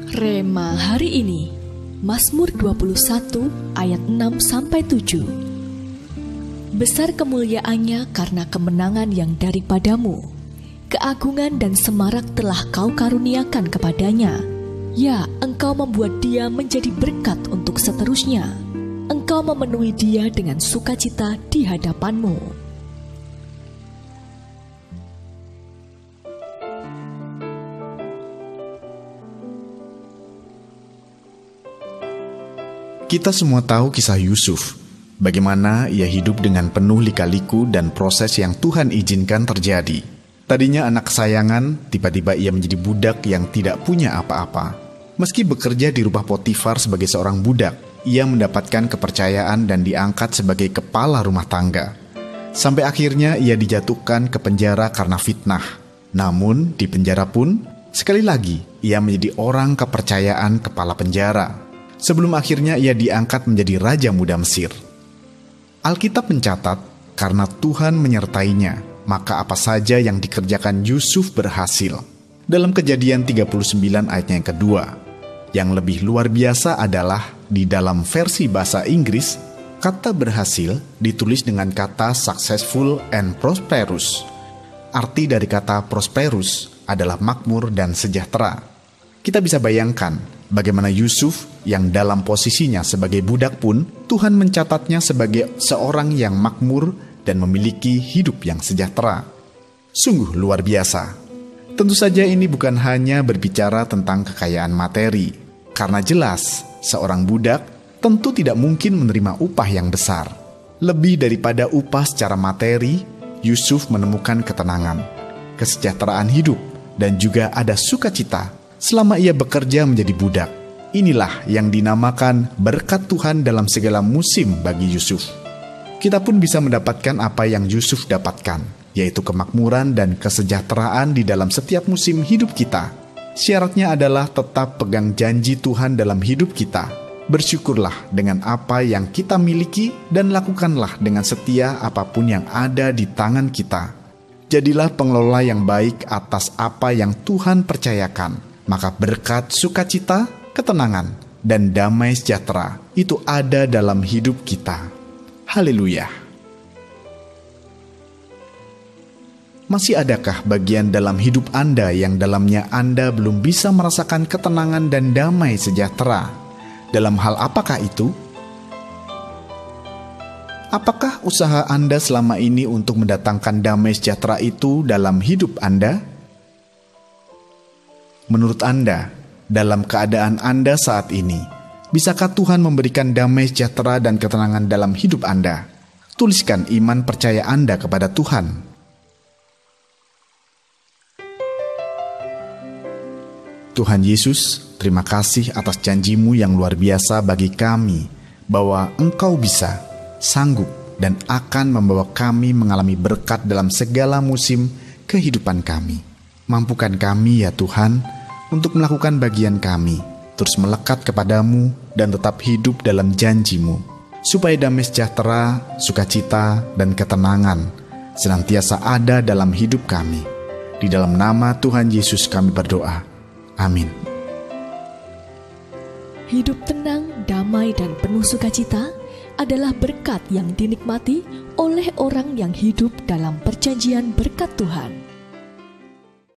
Rema hari ini, Mazmur 21 ayat 6-7. Besar kemuliaannya karena kemenangan yang daripadamu. Keagungan dan semarak telah kau karuniakan kepadanya. Ya, engkau membuat dia menjadi berkat untuk seterusnya. Engkau memenuhi dia dengan sukacita di hadapanmu. Kita semua tahu kisah Yusuf, bagaimana ia hidup dengan penuh lika-liku dan proses yang Tuhan izinkan terjadi. Tadinya anak kesayangan, tiba-tiba ia menjadi budak yang tidak punya apa-apa. Meski bekerja di rumah Potifar sebagai seorang budak, ia mendapatkan kepercayaan dan diangkat sebagai kepala rumah tangga. Sampai akhirnya ia dijatuhkan ke penjara karena fitnah. Namun di penjara pun, sekali lagi ia menjadi orang kepercayaan kepala penjara. Sebelum akhirnya ia diangkat menjadi Raja Muda Mesir. Alkitab mencatat, karena Tuhan menyertainya, maka apa saja yang dikerjakan Yusuf berhasil. Dalam Kejadian 39 ayatnya yang kedua. Yang lebih luar biasa adalah, di dalam versi bahasa Inggris, kata berhasil ditulis dengan kata successful and prosperous. Arti dari kata prosperous adalah makmur dan sejahtera. Kita bisa bayangkan, bagaimana Yusuf yang dalam posisinya sebagai budak pun, Tuhan mencatatnya sebagai seorang yang makmur dan memiliki hidup yang sejahtera. Sungguh luar biasa. Tentu saja ini bukan hanya berbicara tentang kekayaan materi, karena jelas seorang budak tentu tidak mungkin menerima upah yang besar. Lebih daripada upah secara materi, Yusuf menemukan ketenangan, kesejahteraan hidup, dan juga ada sukacita selama ia bekerja menjadi budak. Inilah yang dinamakan berkat Tuhan dalam segala musim bagi Yusuf. Kita pun bisa mendapatkan apa yang Yusuf dapatkan, yaitu kemakmuran dan kesejahteraan di dalam setiap musim hidup kita. Syaratnya adalah tetap pegang janji Tuhan dalam hidup kita. Bersyukurlah dengan apa yang kita miliki dan lakukanlah dengan setia apapun yang ada di tangan kita. Jadilah pengelola yang baik atas apa yang Tuhan percayakan. Maka berkat, sukacita, ketenangan, dan damai sejahtera itu ada dalam hidup kita. Haleluya. Masih adakah bagian dalam hidup Anda yang dalamnya Anda belum bisa merasakan ketenangan dan damai sejahtera? Dalam hal apakah itu? Apakah usaha Anda selama ini untuk mendatangkan damai sejahtera itu dalam hidup Anda? Menurut Anda, dalam keadaan Anda saat ini, bisakah Tuhan memberikan damai sejahtera dan ketenangan dalam hidup Anda? Tuliskan iman percaya Anda kepada Tuhan. Tuhan Yesus, terima kasih atas janji-Mu yang luar biasa bagi kami, bahwa Engkau bisa, sanggup, dan akan membawa kami mengalami berkat dalam segala musim kehidupan kami. Mampukan kami ya Tuhan, untuk melakukan bagian kami, terus melekat kepadamu dan tetap hidup dalam janji-Mu, supaya damai sejahtera, sukacita, dan ketenangan senantiasa ada dalam hidup kami. Di dalam nama Tuhan Yesus kami berdoa. Amin. Hidup tenang, damai, dan penuh sukacita adalah berkat yang dinikmati oleh orang yang hidup dalam perjanjian berkat Tuhan.